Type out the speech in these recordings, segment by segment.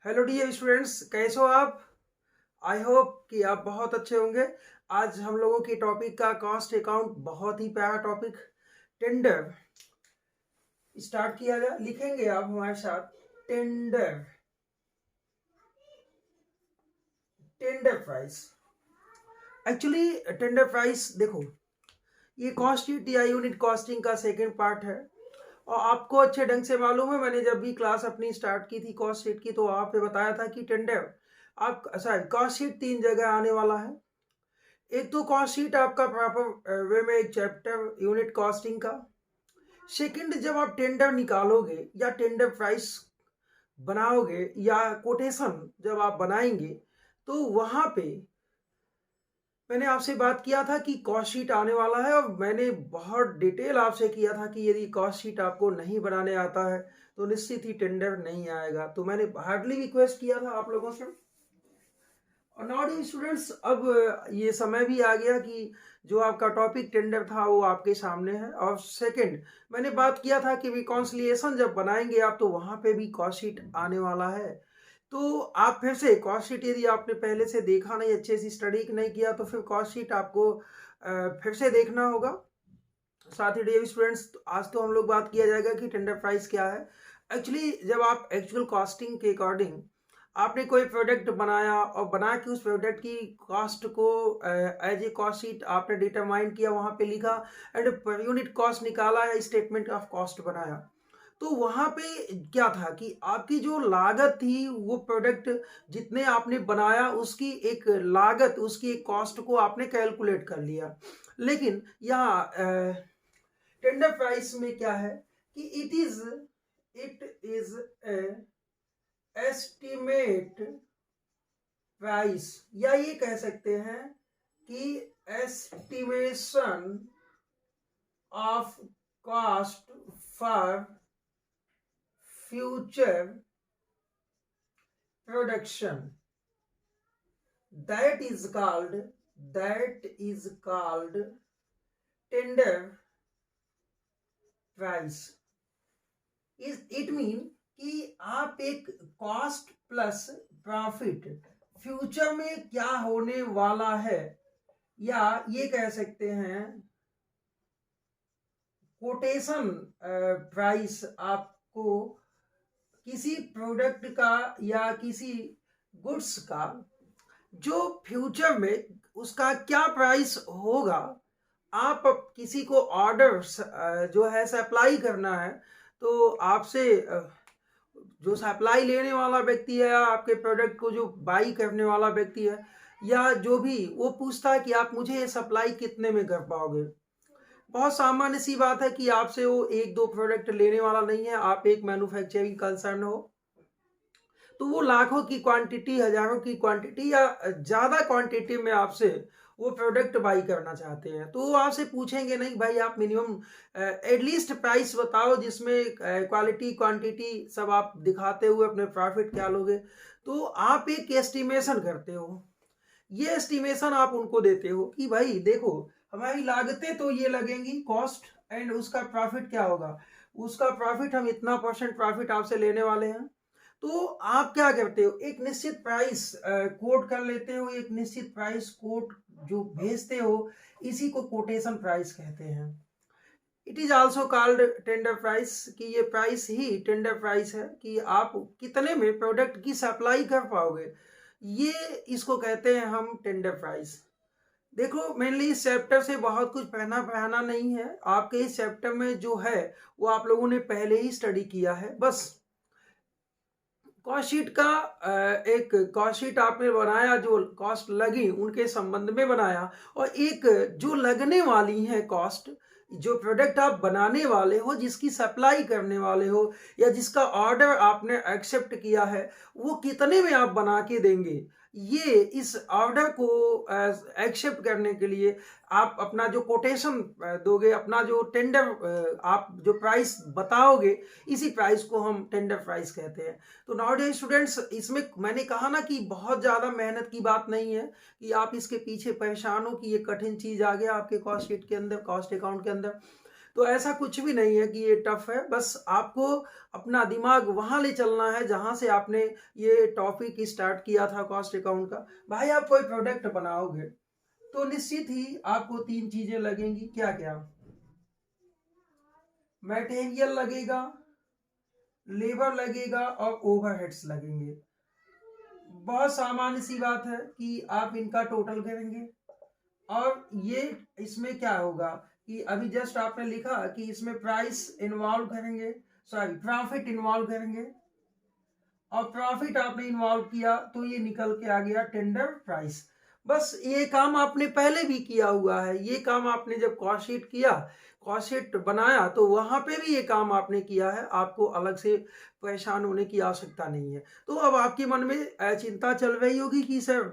Hello dear students, कैसे हो आप? आई होप कि आप बहुत अच्छे होंगे। आज हम लोगों की टॉपिक का कॉस्ट अकाउंट, बहुत ही प्यारा टॉपिक, टेंडर। स्टार्ट किया जाए, लिखेंगे आप हमारे साथ। Tender, tender price. Actually tender price देखो, ये कॉस्ट शीट या यूनिट कॉस्टिंग का सेकेंड पार्ट है। और आपको अच्छे ढंग से मालूम है, मैंने जब भी क्लास अपनी स्टार्ट की थी कॉस्ट शीट की, तो आपने बताया था कि टेंडर आप सॉरी कॉस्ट शीट तीन जगह आने वाला है। एक तो कॉस्ट शीट आपका प्रॉपर वे में एक चैप्टर यूनिट कॉस्टिंग का। सेकंड, जब आप टेंडर निकालोगे या टेंडर प्राइस बनाओगे या कोटेशन जब आप बनाएंगे, तो वहां पे मैंने आपसे बात किया था कि कॉस्ट शीट आने वाला है, और मैंने बहुत डिटेल आपसे किया था कि यदि कॉस्ट शीट आपको नहीं बनाने आता है तो निश्चित ही टेंडर नहीं आएगा। तो मैंने हार्डली रिक्वेस्ट किया था आप लोगों से। और नाउ डियर स्टूडेंट्स, अब ये समय भी आ गया कि जो आपका टॉपिक टेंडर था वो आपके सामने है। और सेकंड, मैंने बात किया था कि रिकॉन्सिलिएशन जब बनाएंगे आप, तो वहां पे भी कॉस्ट शीट आने वाला है। तो आप फिर से कॉस्ट शीट, यदि आपने पहले से देखा नहीं, अच्छे से स्टडी नहीं किया, तो फिर कॉस्ट शीट आपको फिर से देखना होगा। साथ ही डियर स्टूडेंट्स, आज तो हम लोग बात किया जाएगा कि टेंडर प्राइस क्या है। एक्चुअली जब आप एक्चुअल कॉस्टिंग के अकॉर्डिंग आपने कोई प्रोडक्ट बनाया और बना के उस प्रोडक्ट की कॉस्ट को एज ए कॉस्ट शीट आपने डिटरमाइन किया, वहां पे लिखा एंड यूनिट कॉस्ट निकाला या स्टेटमेंट ऑफ कॉस्ट बनाया, तो वहां पे क्या था कि आपकी जो लागत थी, वो प्रोडक्ट जितने आपने बनाया उसकी एक लागत, उसकी एक कॉस्ट को आपने कैलकुलेट कर लिया। लेकिन यहाँ टेंडर प्राइस में क्या है कि इट इज एस्टिमेट प्राइस, या ये कह सकते हैं कि estimation of cost for future production. That is called tender price. It mean कि आप एक कॉस्ट प्लस प्रॉफिट फ्यूचर में क्या होने वाला है, या ये कह सकते हैं कोटेशन प्राइस, आपको किसी प्रोडक्ट का या किसी गुड्स का जो फ्यूचर में उसका क्या प्राइस होगा। आप किसी को ऑर्डर जो है सप्लाई करना है, तो आपसे जो सप्लाई लेने वाला व्यक्ति है, आपके प्रोडक्ट को जो बाई करने वाला व्यक्ति है, या जो भी, वो पूछता है कि आप मुझे ये सप्लाई कितने में कर पाओगे। बहुत सामान्य सी बात है कि आपसे वो एक दो प्रोडक्ट लेने वाला नहीं है, आप एक मैन्युफैक्चरिंग कंसर्न हो, तो वो लाखों की क्वांटिटी, हजारों की क्वांटिटी या ज्यादा क्वांटिटी में आपसे वो प्रोडक्ट बाई करना चाहते हैं। तो वो आपसे पूछेंगे नहीं भाई, आप मिनिमम एटलीस्ट प्राइस बताओ जिसमें क्वालिटी क्वांटिटी सब आप दिखाते हुए अपने प्रॉफिट क्या लोगे। तो आप एक एस्टिमेशन करते हो, ये एस्टिमेशन आप उनको देते हो कि भाई देखो, हमारी लागतें तो ये लगेंगी कॉस्ट, एंड उसका प्रॉफिट क्या होगा, उसका प्रॉफिट हम इतना परसेंट प्रॉफिट आपसे लेने वाले हैं। तो आप क्या करते हो, एक निश्चित प्राइस कोट कर लेते हो, एक निश्चित प्राइस कोट जो भेजते हो, इसी को कोटेशन प्राइस कहते हैं। It is also called tender price, कि ये प्राइस ही टेंडर प्राइस है कि आप कितने में प्रोडक्ट की सप्लाई कर पाओगे, ये इसको कहते हैं हम टेंडर प्राइस। देखो, मेनली इस चैप्टर से बहुत कुछ पढ़ना पढ़ाना नहीं है, आपके इस चैप्टर में जो है वो आप लोगों ने पहले ही स्टडी किया है। बस कॉस्ट शीट का एक कॉस्ट शीट आपने बनाया, जो कॉस्ट लगी उनके संबंध में बनाया, और एक जो लगने वाली है कॉस्ट, जो प्रोडक्ट आप बनाने वाले हो, जिसकी सप्लाई करने वाले हो, या जिसका ऑर्डर आपने एक्सेप्ट किया है, वो कितने में आप बना के देंगे, ये इस ऑर्डर को एक्सेप्ट करने के लिए आप अपना जो कोटेशन दोगे, अपना जो टेंडर आप जो प्राइस बताओगे, इसी प्राइस को हम टेंडर प्राइस कहते हैं। तो नाउ डे स्टूडेंट्स, इसमें मैंने कहा ना कि बहुत ज़्यादा मेहनत की बात नहीं है कि आप इसके पीछे परेशान हो कि ये कठिन चीज़ आ गया आपके कॉस्ट शीट के अंदर, कॉस्ट अकाउंट के अंदर। तो ऐसा कुछ भी नहीं है कि ये टफ है, बस आपको अपना दिमाग वहां ले चलना है जहां से आपने ये टॉपिक स्टार्ट किया था कॉस्ट अकाउंट का। भाई आप कोई प्रोडक्ट बनाओगे तो निश्चित ही आपको तीन चीजें लगेंगी, क्या क्या? मटेरियल लगेगा, लेबर लगेगा और ओवरहेड्स लगेंगे। बहुत सामान्य सी बात है कि आप इनका टोटल करेंगे और ये इसमें क्या होगा कि अभी जस्ट आपने लिखा कि इसमें प्राइस इन्वॉल्व करेंगे, सॉरी प्रॉफिट इन्वॉल्व करेंगे, और प्रॉफिट आपने इन्वॉल्व किया तो ये निकल के आ गया टेंडर प्राइस। बस ये काम आपने पहले भी किया हुआ है, ये काम आपने जब कॉस्ट शीट किया, कॉस्ट शीट बनाया, तो वहां पे भी ये काम आपने किया है, आपको अलग से परेशान होने की आवश्यकता नहीं है। तो अब आपके मन में चिंता चल रही होगी कि सर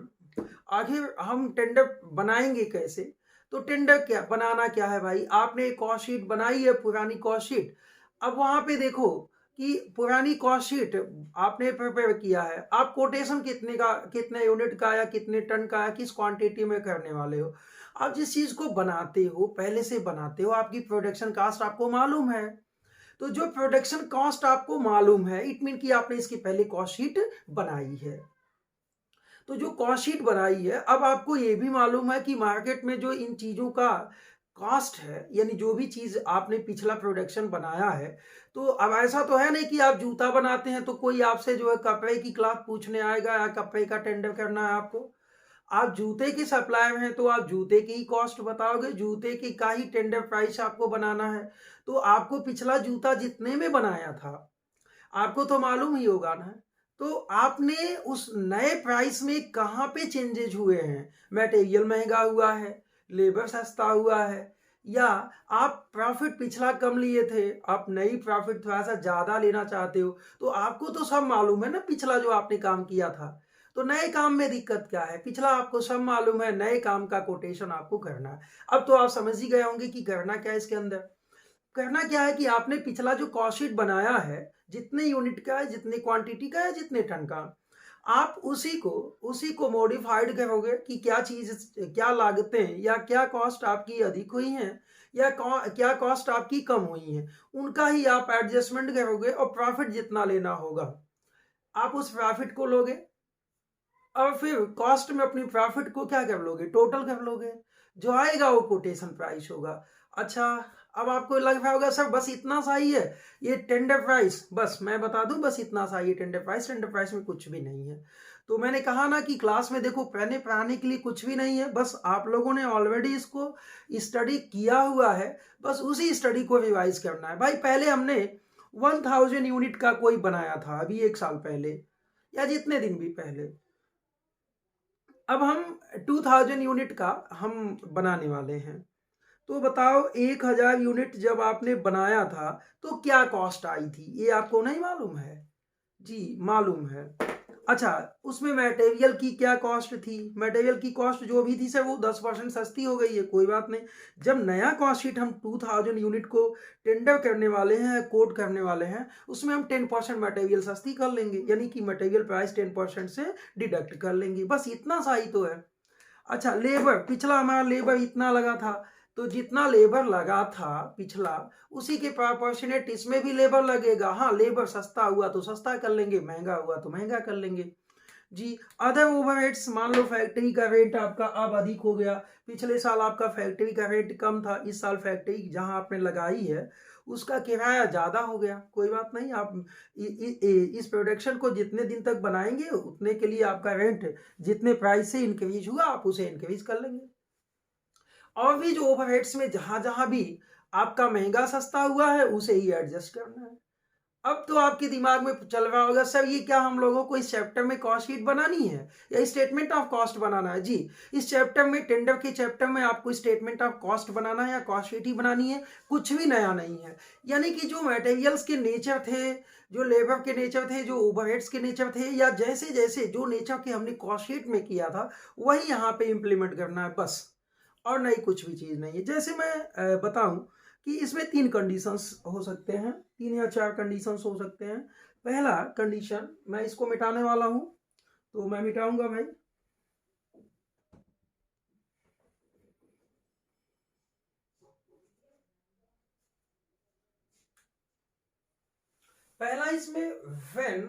आखिर हम टेंडर बनाएंगे कैसे? तो टेंडर क्या बनाना क्या है भाई, आपने कॉस्ट शीट बनाई है, पुरानी कॉस्ट शीट। अब वहां पे देखो कि पुरानी कॉस्ट शीट आपने प्रिपेयर किया है, आप कोटेशन कितने का, कितने यूनिट का या कितने टन का या किस क्वांटिटी में करने वाले हो। आप जिस चीज को बनाते हो, पहले से बनाते हो, आपकी प्रोडक्शन कास्ट आपको मालूम है। तो जो प्रोडक्शन कॉस्ट आपको मालूम है, इट मीन कि आपने इसकी पहले कॉस्ट शीट बनाई है। तो जो कॉस्ट शीट बनाई है, अब आपको ये भी मालूम है कि मार्केट में जो इन चीजों का कॉस्ट है, यानी जो भी चीज आपने पिछला प्रोडक्शन बनाया है, तो अब ऐसा तो है नहीं कि आप जूता बनाते हैं तो कोई आपसे जो है कपड़े की क्लॉथ पूछने आएगा या कपड़े का टेंडर करना है आपको। आप जूते के सप्लायर हैं तो आप जूते की ही कॉस्ट बताओगे, जूते की का ही टेंडर प्राइस आपको बनाना है। तो आपको पिछला जूता जितने में बनाया था आपको तो मालूम ही होगा ना। तो आपने उस नए प्राइस में कहाँ पे चेंजेज हुए हैं? मटेरियल महंगा हुआ है, लेबर सस्ता हुआ है, या आप प्रॉफिट पिछला कम लिए थे, आप नई प्रॉफिट थोड़ा सा ज्यादा लेना चाहते हो। तो आपको तो सब मालूम है ना पिछला जो आपने काम किया था। तो नए काम में दिक्कत क्या है? पिछला आपको सब मालूम है, नए काम का कोटेशन आपको करना है। अब तो आप समझ ही गए होंगे कि करना क्या है इसके अंदर। करना क्या है कि आपने पिछला जो कॉस्ट शीट बनाया है, जितने यूनिट का है, जितने क्वांटिटी का है, जितने टन का, आप उसी को मॉडिफाइड करोगे कि क्या चीज, क्या लागतें या क्या कॉस्ट आपकी अधिक हुई हैं या क्या कॉस्ट आपकी कम हुई हैं, उनका ही आप एडजस्टमेंट करोगे और प्रॉफिट जितना लेना होगा आप उस प्रॉफिट को लोगे, और फिर कॉस्ट में अपनी प्रॉफिट को क्या कर लोगे, टोटल कर लोगे, जो आएगा वो कोटेशन प्राइस होगा। अच्छा, अब आपको लग रहा होगा सर बस इतना सा ही है ये टेंडर प्राइस, बस मैं बता दूं बस इतना सा ही है टेंडर प्राइस, टेंडर प्राइस में कुछ भी नहीं है। तो मैंने कहा ना कि क्लास में देखो पहले पढ़ाने के लिए कुछ भी नहीं है, बस आप लोगों ने ऑलरेडी इसको स्टडी किया हुआ है, बस उसी स्टडी को रिवाइज करना है। भाई पहले हमने 1000 यूनिट का कोई बनाया था अभी 1 साल पहले या जितने दिन भी पहले, अब हम 2000 यूनिट का हम बनाने वाले हैं। तो बताओ 1000 यूनिट जब आपने बनाया था तो क्या कॉस्ट आई थी, ये आपको नहीं मालूम है? जी मालूम है। अच्छा, उसमें मटेरियल की क्या कॉस्ट थी? मटेरियल की कॉस्ट जो भी थी सर वो 10% सस्ती हो गई है, कोई बात नहीं। जब नया कॉस्ट शीट हम 2000 यूनिट को टेंडर करने वाले हैं, कोट करने वाले हैं, उसमें हम 10% मटेरियल सस्ती कर लेंगे, यानी कि मटेरियल प्राइस 10% से डिडक्ट कर लेंगे, बस इतना सा ही तो है। अच्छा, लेबर, पिछला हमारा लेबर इतना लगा था, तो जितना लेबर लगा था पिछला, उसी के प्रोपोर्शनेट इसमें भी लेबर लगेगा। हाँ, लेबर सस्ता हुआ तो सस्ता कर लेंगे, महंगा हुआ तो महंगा कर लेंगे। जी, अदर ओवरहेड्स, मान लो फैक्ट्री का रेट आपका अब अधिक हो गया, पिछले साल आपका फैक्ट्री का रेट कम था, इस साल फैक्ट्री जहां आपने लगाई है उसका किराया ज्यादा हो गया, कोई बात नहीं, आप इस प्रोडक्शन को जितने दिन तक बनाएंगे उतने के लिए आपका रेंट जितने प्राइस से इंक्रीज हुआ आप उसे इंक्रीज कर लेंगे। और भी जो ओवरहेड्स में जहां जहां भी आपका महंगा सस्ता हुआ है उसे ही एडजस्ट करना है। अब तो आपके दिमाग में चल रहा होगा सर ये क्या हम लोगों को इस चैप्टर में कॉस्ट शीट बनानी है या स्टेटमेंट ऑफ कॉस्ट बनाना है? जी, इस चैप्टर में, टेंडर के चैप्टर में आपको स्टेटमेंट ऑफ कॉस्ट बनाना है या कॉस्ट शीट ही बनानी है, कुछ भी नया नहीं है। यानी कि जो मटेरियल्स के नेचर थे, जो लेबर के नेचर थे, जो ओवरहेड्स के नेचर थे, या जैसे जैसे जो नेचर के हमने कॉस्ट शीट में किया था वही यहाँ पे इम्प्लीमेंट करना है बस, और नई कुछ भी चीज नहीं है। जैसे मैं बताऊं कि इसमें 3 कंडीशंस हो सकते हैं, 3 या 4 कंडीशंस हो सकते हैं। पहला कंडीशन, मैं इसको मिटाने वाला हूं, तो मैं मिटाऊंगा भाई। पहला इसमें when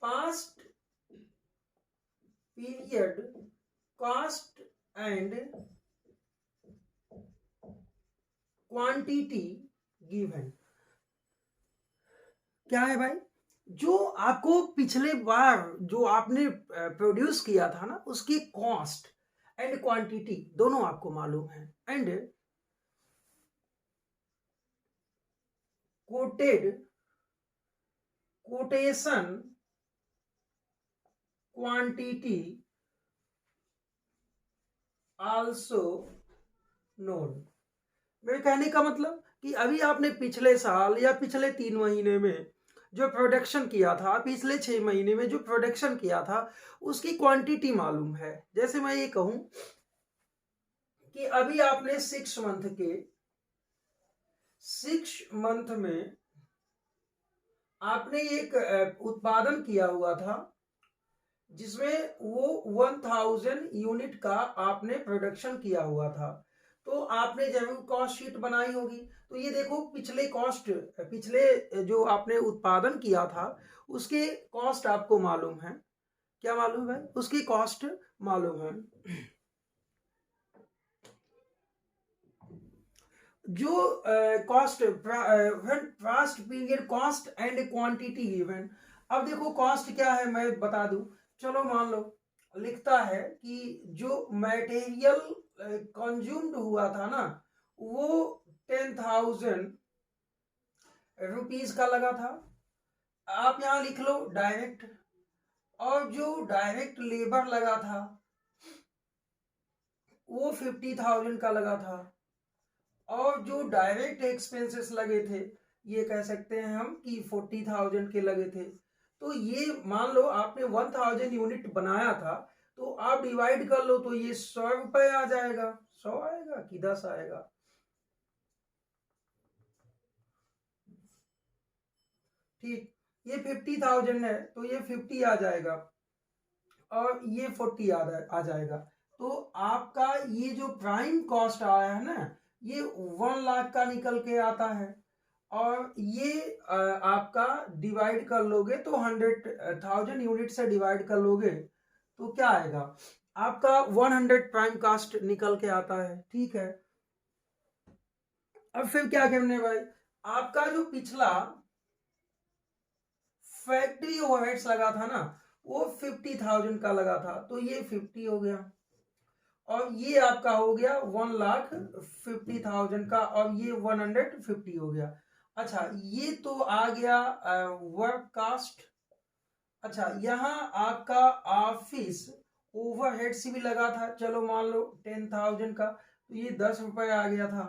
past period cost and quantity given. क्या है भाई, जो आपको पिछले बार जो आपने प्रोड्यूस किया था ना, उसकी कॉस्ट एंड क्वांटिटी दोनों आपको मालूम है, and quotation quantity also known. मेरे कहने का मतलब कि अभी आपने पिछले साल या पिछले 3 महीने में जो प्रोडक्शन किया था, पिछले 6 महीने में जो प्रोडक्शन किया था, उसकी क्वांटिटी मालूम है। जैसे मैं ये कहूं कि अभी आपने 6 मंथ में आपने एक उत्पादन किया हुआ था, जिसमें वो 1000 यूनिट का आपने प्रोडक्शन किया हुआ था। तो आपने जब कॉस्ट शीट बनाई होगी, तो ये देखो पिछले जो आपने उत्पादन किया था, उसके कॉस्ट आपको मालूम है। क्या मालूम है? उसकी कॉस्ट मालूम है। जो cost past period cost and quantity given. अब देखो कॉस्ट क्या है मैं बता दूं। चलो मान लो लिखता है कि जो मटेरियल कंज्यूम्ड हुआ था ना, वो 10,000 रुपीज का लगा था। आप यहां लिख लो डायरेक्ट। और जो डायरेक्ट लेबर लगा था वो 50,000 का लगा था। और जो डायरेक्ट एक्सपेंसेस लगे थे, ये कह सकते हैं हम कि 40,000 के लगे थे। तो ये मान लो आपने 1000 यूनिट बनाया था, तो आप डिवाइड कर लो, तो ये 100 रुपए आ जाएगा। 100 आएगा कि 10 आएगा? ठीक, ये 50,000 है, तो ये 50 आ जाएगा और ये 40 आ जाएगा। तो आपका ये जो प्राइम कॉस्ट आया है ना, ये 1 लाख का निकल के आता है। और ये आपका डिवाइड कर लोगे तो 100,000 यूनिट से डिवाइड कर लोगे तो क्या आएगा? आपका 100 प्राइम कास्ट निकल के आता है। ठीक है, अब फिर क्या करने भाई, आपका जो पिछला फैक्ट्री ओवरहेड्स लगा था ना, वो 50,000 का लगा था, तो ये 50 हो गया। और ये आपका हो गया 1,50,000 का, और ये 150 हो गया। अच्छा, ये तो आ गया वर्क कास्ट। अच्छा, यहाँ आपका ऑफिस ओवरहेड्स भी लगा था, चलो मान लो 10,000 का, तो ये 10 रुपए आ गया था।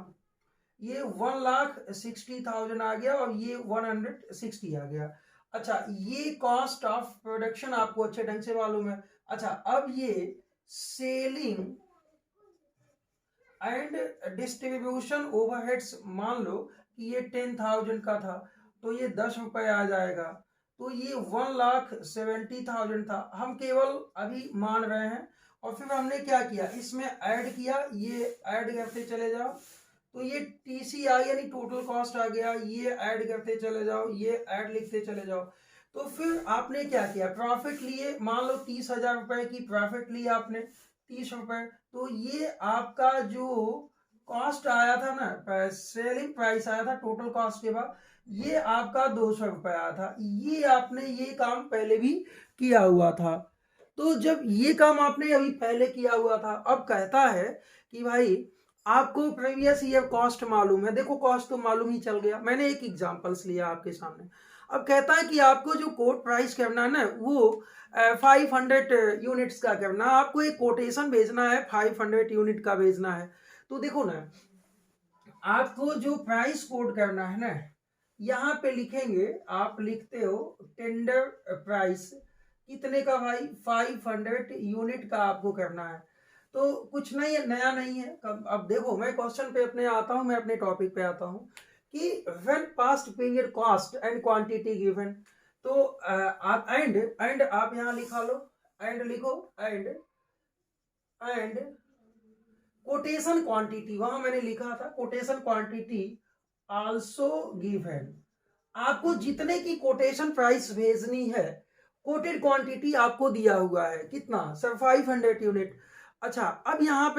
ये 1,60,000 आ गया और ये 160 आ गया। अच्छा, ये कॉस्ट ऑफ प्रोडक्शन आपको अच्छे ढंग से मालूम है। अच्छा, अब ये सेलिंग एंड डिस्ट्रीब्यूशन ओवरहेड्स मान लो कि ये 10,000 का था, तो ये 10 रुपए आ जाएगा। तो ये 1,70,000 था, हम केवल अभी मान रहे हैं। और फिर हमने क्या किया, इसमें ऐड किया, ये ऐड करते चले जाओ, तो ये TCI यानी टोटल कॉस्ट आ गया, ये ऐड करते चले जाओ, ये ऐड लिखते चले जाओ। तो फिर आपने क्या किया, प्रॉफिट लिए, मान लो 30,000 रुपए की प्रॉफिट ली आपने, 30 रुपए। तो ये आपका जो कॉस्ट आया था ना, सेलिंग प्राइस आया था टोटल कॉस्ट के बाद, ये आपका 200 रुपए आया था। ये आपने ये काम पहले भी किया हुआ था। तो जब ये काम आपने अभी पहले किया हुआ था, अब कहता है कि भाई आपको प्रीवियस ईयर कॉस्ट मालूम है। देखो कॉस्ट तो मालूम ही चल गया, मैंने एक एग्जांपल्स लिया आपके सामने। अब कहता है कि आपको जो कोट प्राइस करना है ना, वो 500 यूनिट्स का करना। आपको एक कोटेशन भेजना है, 500 यूनिट का भेजना है। तो देखो ना, आपको जो प्राइस कोड करना है ना, यहाँ पे लिखेंगे, आप लिखते हो टेंडर प्राइस कितने का भाई, 500 यूनिट का आपको करना है। तो कुछ नहीं है, नया नहीं है। अब देखो मैं क्वेश्चन पे अपने आता हूँ, मैं अपने टॉपिक पे आता हूँ कि when past period cost and quantity given. तो आप एंड आप यहाँ लिखा लो, एंड लिखो, एंड कोटेशन क्वांटिटी, वहां मैंने लिखा था कोटेशन क्वांटिटी आल्सो गिवन। आपको जितने की कोटेशन प्राइस भेजनी है, कोटेड क्वांटिटी आपको दिया हुआ है, कितना सर 500 यूनिट। अच्छा, अब यहाँ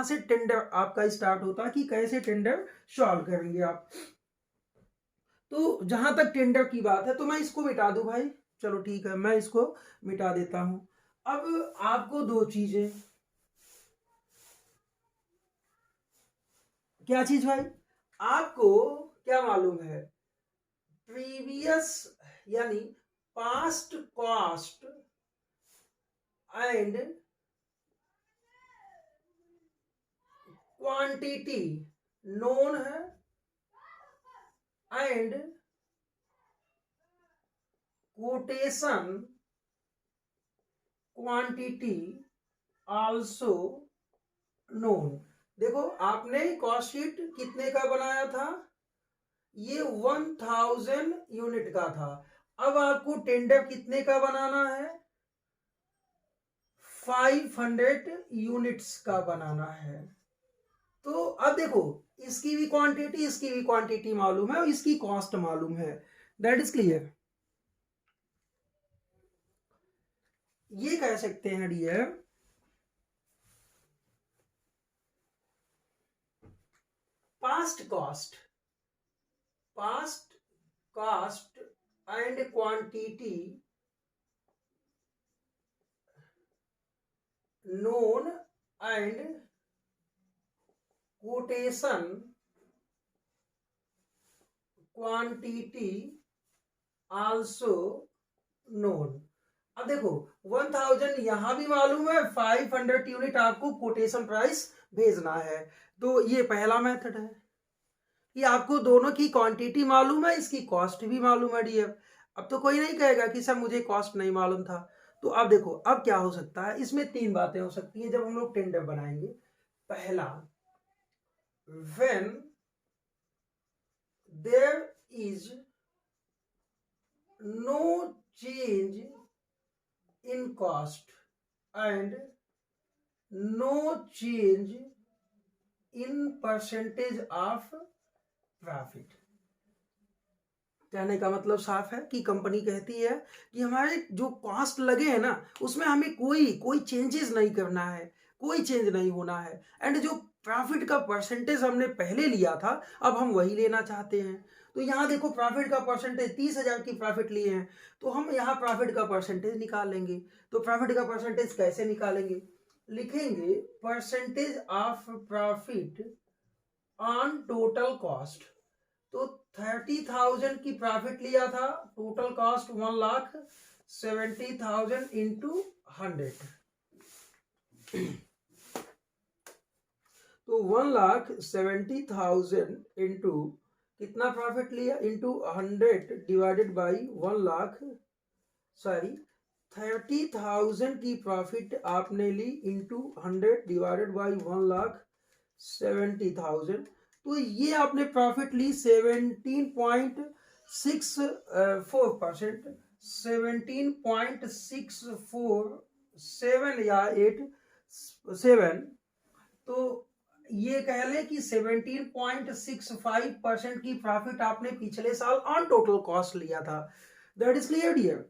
से टेंडर आपका स्टार्ट होता है कि कैसे टेंडर सॉल्व करेंगे आप। तो जहां तक टेंडर की बात है तो मैं इसको मिटा दूं भाई, चलो ठीक है मैं इसको मिटा देता हूं। अब आपको दो चीजें, क्या चीज भाई, आपको क्या मालूम है, प्रीवियस यानी past cost and quantity known है and quotation quantity also known. देखो आपने कॉस्ट शीट कितने का बनाया था, ये 1000 यूनिट का था। अब आपको टेंडर कितने का बनाना है, 500 यूनिट्स का बनाना है। तो अब देखो इसकी भी क्वांटिटी मालूम है और इसकी कॉस्ट मालूम है, दैट इज क्लियर। ये कह सकते हैं dear, past cost and quantity known and quotation quantity also known। अब देखो 1000 यहां भी मालूम है, 500 यूनिट आपको कोटेशन प्राइस भेजना है। तो ये पहला मेथड है कि आपको दोनों की क्वांटिटी मालूम है, इसकी कॉस्ट भी मालूम है डियर। अब तो कोई नहीं कहेगा कि सर मुझे कॉस्ट नहीं मालूम था। तो अब देखो अब क्या हो सकता है, इसमें तीन बातें हो सकती हैं जब हम लोग टेंडर बनाएंगे। पहला, when there is no change in cost and no change in percentage of profit। कहने का मतलब साफ है कि कंपनी कहती है कि हमारे जो कॉस्ट लगे हैं ना उसमें हमें कोई चेंजेस नहीं करना है, कोई चेंज नहीं होना है, एंड जो प्रॉफिट का परसेंटेज हमने पहले लिया था अब हम वही लेना चाहते हैं। तो यहाँ देखो प्रॉफिट का परसेंटेज 30,000 की प्रॉफिट लिए हैं, तो हम यहाँ प्रॉफिट का परसेंटेज निकाल लेंगे। तो प्रॉफिट का परसेंटेज कैसे निकालेंगे, लिखेंगे percentage of profit on total cost. तो 30,000 की प्रॉफिट लिया था, टोटल कॉस्ट 1,70,000 इंटू 100। तो 1,70,000 इंटू कितना प्रॉफिट लिया, इंटू 100 डिवाइडेड बाई 30,000 की प्रॉफिट आपने ली इंटू 100 डिवाइडेड बाई 1,70,000। तो ये आपने प्रॉफिट ली 17.64%, 17.647 या 87। तो ये कह लें कि 17.65% की प्रॉफिट आपने पिछले साल ऑन टोटल कॉस्ट लिया था। That is clear dear.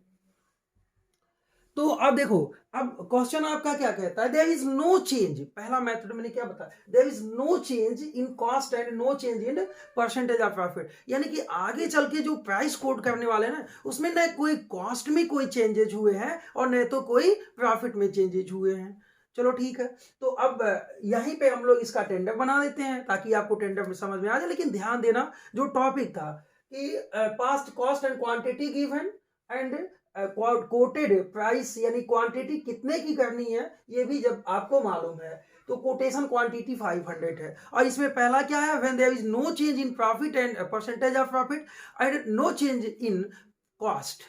तो अब देखो, अब क्वेश्चन आपका क्या कहता है, देयर इज नो चेंज, पहला मेथड मैंने क्या बताया, there is no change in cost and no change in percentage of profit. यानी कि आगे चल के जो प्राइस कोड करने वाले हैं ना उसमें न कोई कॉस्ट में कोई चेंजेज हुए हैं और न तो कोई प्रॉफिट में चेंजेज हुए हैं। चलो ठीक है, तो अब यहीं पे हम लोग इसका टेंडर बना देते हैं ताकि आपको टेंडर में समझ में आ जाए। लेकिन ध्यान देना जो टॉपिक था कि past cost and quantity given and coated price यानी क्वांटिटी कितने की करनी है ये भी जब आपको मालूम है। तो कोटेशन क्वांटिटी 500 है और इसमें पहला क्या है, when there is no change in profit and percentage of profit and no change in cost.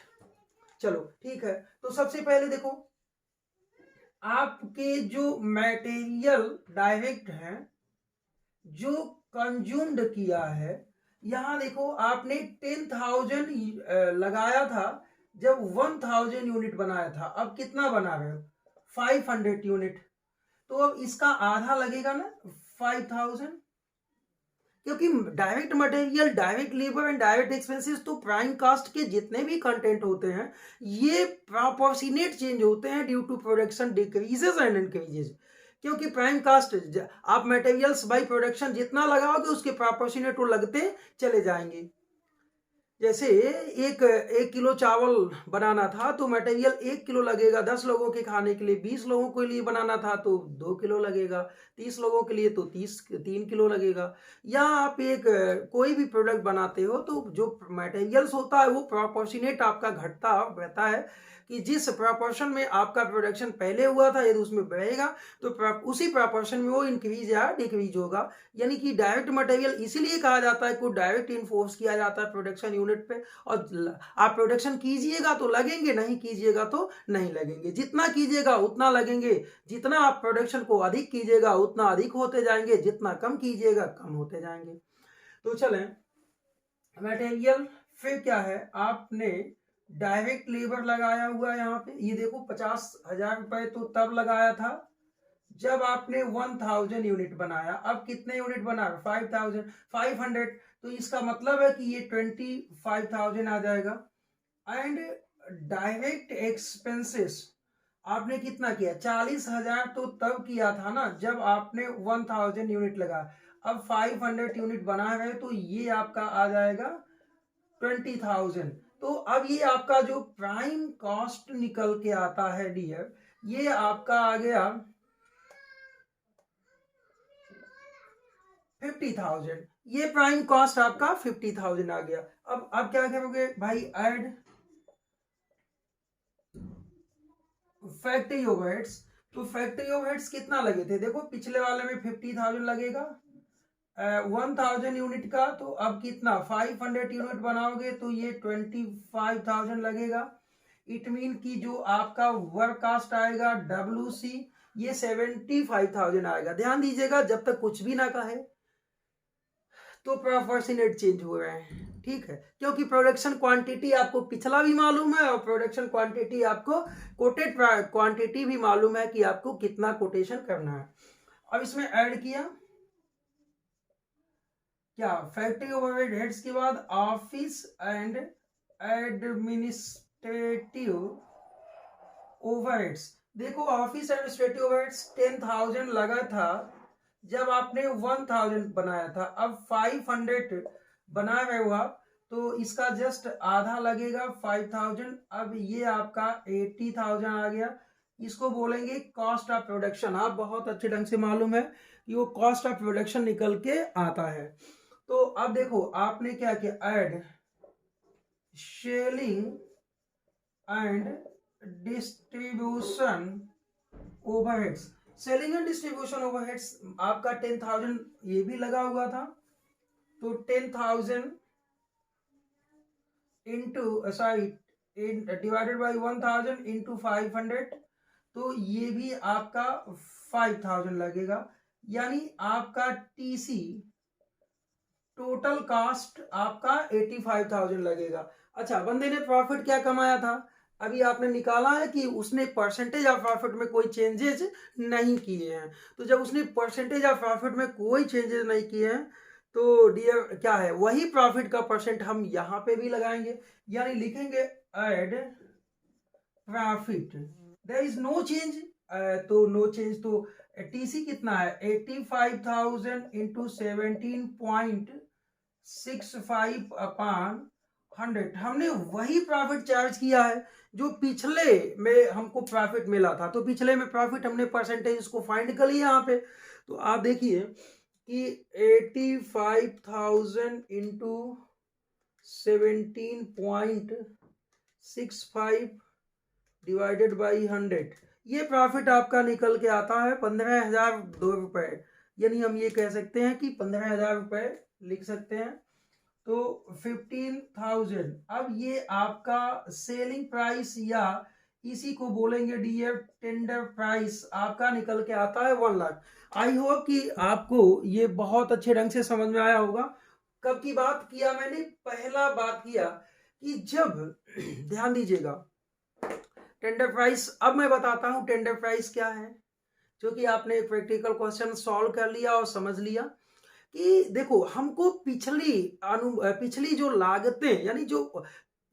चलो ठीक है, तो सबसे पहले देखो आपके जो मटेरियल डायरेक्ट है जो कंज्यूम्ड किया है, यहां देखो आपने 10,000 लगाया था जब 1000 यूनिट बनाया था, अब कितना बना रहे हो 500 यूनिट। तो अब इसका आधा लगेगा ना 5,000, क्योंकि direct material, direct labour and direct expenses तो प्राइम कास्ट के जितने भी कंटेंट होते हैं ये प्रोपोर्शनेट चेंज होते हैं due to production decreases and increases. क्योंकि प्राइम कास्ट आप मटेरियल्स बाई प्रोडक्शन जितना लगाओगे उसके प्रोपोर्शनेट वो लगते चले जाएंगे। जैसे एक किलो चावल बनाना था तो मटेरियल 1 किलो लगेगा 10 लोगों के खाने के लिए, 20 लोगों के लिए बनाना था तो 2 किलो लगेगा, 30 लोगों के लिए तो 3 किलो लगेगा। या आप एक कोई भी प्रोडक्ट बनाते हो तो जो मटेरियल्स होता है वो प्रोपोर्शनेट आपका घटता रहता है कि जिस प्रोपोर्शन में आपका प्रोडक्शन पहले हुआ था यदि उसमें बढ़ेगा तो उसी प्रोपोर्शन में वो इंक्रीज या डिक्रीज होगा। यानी कि डायरेक्ट मटेरियल इसीलिए कहा जाता है को डायरेक्ट इन्फोर्स किया जाता है प्रोडक्शन यूनिट पे। और आप प्रोडक्शन कीजिएगा तो लगेंगे, नहीं कीजिएगा तो नहीं लगेंगे। जितना कीजिएगा उतना लगेंगे, जितना आप प्रोडक्शन को अधिक कीजिएगा उतना अधिक होते जाएंगे, जितना कम कीजिएगा कम होते जाएंगे। तो चलें मटेरियल फिर क्या है, आपने डायरेक्ट लेबर लगाया हुआ है यहाँ पे, ये देखो 50,000 रुपए तो तब लगाया था जब आपने 1000 यूनिट बनाया। अब कितने यूनिट बना, 500। तो इसका मतलब है कि ये 25,000 आ जाएगा। एंड डायरेक्ट एक्सपेंसेस आपने कितना किया, 40,000 तो तब किया था ना जब आपने 1000 यूनिट लगाया। अब 500 यूनिट बना रहे तो ये आपका आ जाएगा 20,000। तो अब ये आपका जो प्राइम कॉस्ट निकल के आता है डियर, ये आपका आ गया 50,000। ये प्राइम कॉस्ट आपका 50,000 आ गया। अब क्या करोगे भाई, ऐड फैक्ट्री ओवरहेड्स। तो फैक्ट्री ओवरहेड्स कितना लगे थे, देखो पिछले वाले में 50,000 लगेगा 1000 यूनिट का, तो अब कितना 500 यूनिट बनाओगे तो ये 25,000 लगेगा। इट मीन कि जो आपका वर्क कास्ट आएगा WC ये 75,000 आएगा। ध्यान दीजिएगा जब तक कुछ भी ना कहे तो प्रोपोर्शनेट चेंज हो रहे हैं, ठीक है, क्योंकि प्रोडक्शन क्वांटिटी आपको पिछला भी मालूम है और प्रोडक्शन क्वांटिटी आपको कोटेड क्वांटिटी भी मालूम है कि आपको कितना कोटेशन करना है। अब इसमें ऐड किया क्या, फैक्ट्री ओवरहेड्स के बाद ऑफिस एंड एडमिनिस्ट्रेटिव ओवरहेड्स। देखो ऑफिस एडमिनिस्ट्रेटिव ओवरहेड्स 10,000 लगा था जब आपने 1000 बनाया था। अब 500 बना रहे हो आप तो इसका जस्ट आधा लगेगा 5,000। अब ये आपका 80,000 आ गया। इसको बोलेंगे कॉस्ट ऑफ प्रोडक्शन। आप बहुत अच्छे ढंग से मालूम है कि वो कॉस्ट ऑफ प्रोडक्शन निकल के आता है। तो अब देखो आपने क्या किया, add selling and distribution overheads. Selling and distribution overheads आपका 10,000 ये भी लगा हुआ था, तो 10,000 इंटू डिवाइडेड बाई 1000 इंटू 500, तो ये भी आपका 5,000 लगेगा। यानी आपका TC टोटल कास्ट आपका 85,000 लगेगा। अच्छा, बंदे ने प्रॉफिट क्या कमाया था, अभी आपने निकाला है कि उसने परसेंटेज ऑफ प्रॉफिट में कोई चेंजेस नहीं किए हैं। तो जब उसने परसेंटेज ऑफ प्रॉफिट में कोई चेंजेस नहीं किए हैं तो डियर क्या है, वही प्रॉफिट का परसेंट हम यहाँ पे भी लगाएंगे, यानी लिखेंगे add profit, there is no change. तो नो चेंज, तो TC कितना है 85,000 इंटू 17.65 अपॉन 100। हमने वही प्रॉफिट चार्ज किया है जो पिछले में हमको प्रॉफिट मिला था। तो पिछले में प्रॉफिट हमने परसेंटेज उसको फाइंड कर लिया यहाँ पे। तो आप देखिए कि 85,000 इंटू 17.65 डिवाइडेड बाई 100, ये प्रॉफिट आपका निकल के आता है 15,002 रुपए। यानी हम ये कह सकते हैं कि 15,000 रुपए लिख सकते हैं। तो 15,000 अब ये आपका सेलिंग प्राइस या इसी को बोलेंगे डियर टेंडर प्राइस आपका निकल के आता है 1 लाख। आई होप कि आपको ये बहुत अच्छे ढंग से समझ में आया होगा। कब की बात किया मैंने, पहला बात किया कि जब ध्यान दीजिएगा टेंडर प्राइस। अब मैं बताता हूं टेंडर प्राइस क्या है, क्योंकि आपने प्रैक्टिकल क्वेश्चन सॉल्व कर लिया और समझ लिया। कि देखो हमको पिछली जो लागतें यानी जो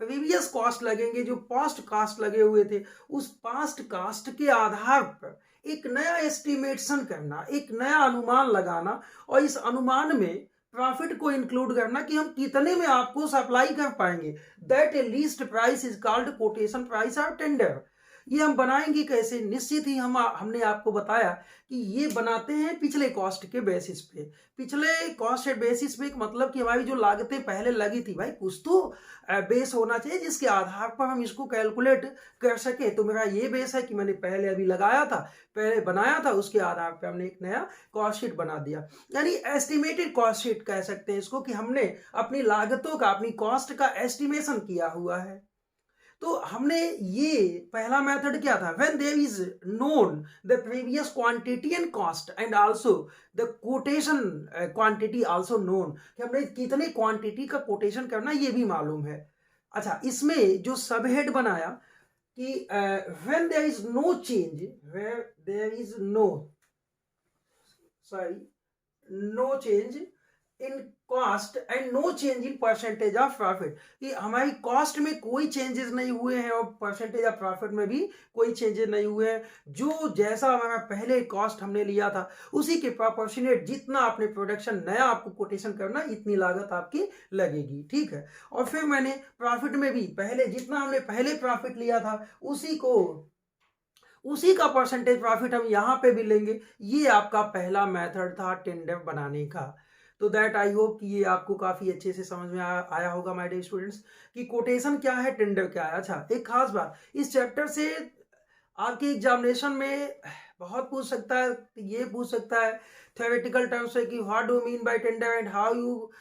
प्रीवियस कॉस्ट लगेंगे, जो पास्ट कॉस्ट लगे हुए थे, उस पास्ट कॉस्ट के आधार पर एक नया एस्टिमेशन करना, एक नया अनुमान लगाना और इस अनुमान में प्रॉफिट को इंक्लूड करना कि हम कितने में आपको सप्लाई कर पाएंगे। That A least price is called quotation price और टेंडर। ये हम बनाएंगे कैसे? निश्चित ही हमने आपको बताया कि ये बनाते हैं पिछले कॉस्ट के बेसिस पे। पिछले कॉस्ट के बेसिस पे मतलब कि हमारी जो लागतें पहले लगी थी, भाई कुछ तो बेस होना चाहिए जिसके आधार पर हम इसको कैलकुलेट कर सके। तो मेरा ये बेस है कि मैंने पहले अभी लगाया था, पहले बनाया था, उसके आधार पर हमने एक नया कॉस्ट शीट बना दिया। यानी एस्टिमेटेड कॉस्ट शीट कह सकते हैं इसको, कि हमने अपनी लागतों का, अपनी कॉस्ट का एस्टिमेशन किया हुआ है। तो हमने ये पहला मेथड क्या था? When there is known the previous quantity and cost and also the quotation quantity also known, कि हमने कितने क्वांटिटी का कोटेशन करना ये भी मालूम है। अच्छा, इसमें जो सब हेड बनाया कि when there is no change, where there is no change in cost and no change in percentage of profit, कि हमारी कॉस्ट में कोई चेंजेस नहीं हुए हैं और परसेंटेज ऑफ प्रॉफिट में भी कोई चेंजेस नहीं हुए हैं। जो जैसा हमारा पहले कॉस्ट हमने लिया था उसी के प्रोपोर्शनेट जितना आपने प्रोडक्शन नया आपको कोटेशन करना, इतनी लागत आपकी लगेगी। ठीक है। और फिर मैंने प्रॉफिट में भी पहले जितना हमने पहले प्रॉफिट लिया था उसी का परसेंटेज प्रॉफिट हम यहाँ पे भी लेंगे। ये आपका पहला मेथड था टेंडर बनाने का। तो दैट आई होप कि ये आपको काफी अच्छे से समझ में आया होगा माय डियर स्टूडेंट्स, कि कोटेशन क्या है, टेंडर क्या है। अच्छा, एक खास बात, इस चैप्टर से आपके एग्जामिनेशन में बहुत पूछ सकता है। ये पूछ सकता है थ्योरेटिकल टर्म्स से कि what do mean by tender and how you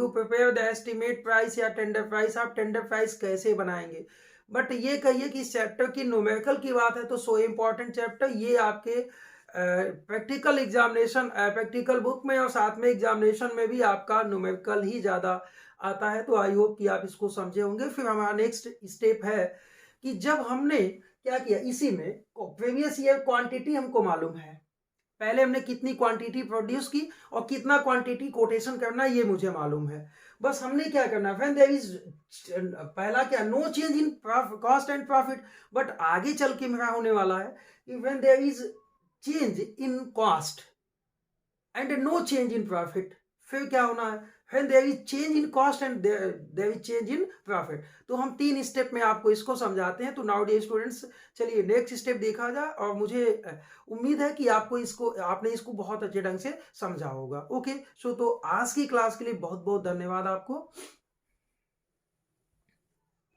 prepare the estimate price या टेंडर प्राइस। आप टेंडर प्राइस कैसे बनाएंगे? बट ये कहिए कि इस चैप्टर की न्यूमेरिकल की बात है तो सो इम्पॉर्टेंट चैप्टर, ये आपके प्रैक्टिकल एग्जामिनेशन, प्रैक्टिकल बुक में और साथ में एग्जामिनेशन में भी आपका न्यूमेरिकल ही ज़्यादा आता है। तो आई होप कि आप इसको समझे होंगे। फिर हमारा नेक्स्ट स्टेप है कि जब हमने क्या किया, इसी में प्रीवियस ईयर क्वांटिटी हमको मालूम है, पहले हमने कितनी क्वांटिटी प्रोड्यूस की और कितना क्वांटिटी कोटेशन करना ये मुझे मालूम है। बस हमने क्या करना है, व्हेन देयर इज पहला क्या, no change in cost and profit. But आगे चल के मेरा होने वाला है कि when there is change in cost and no change in profit, फिर क्या होना है, when there is change in cost and there is change in profit। तो हम 3 स्टेप में आपको इसको समझाते हैं। तो नाउ डियर स्टूडेंट्स, चलिए नेक्स्ट स्टेप देखा जाए, और मुझे उम्मीद है कि आपने इसको बहुत अच्छे ढंग से समझा होगा। ओके, सो तो आज की क्लास के लिए बहुत बहुत धन्यवाद आपको।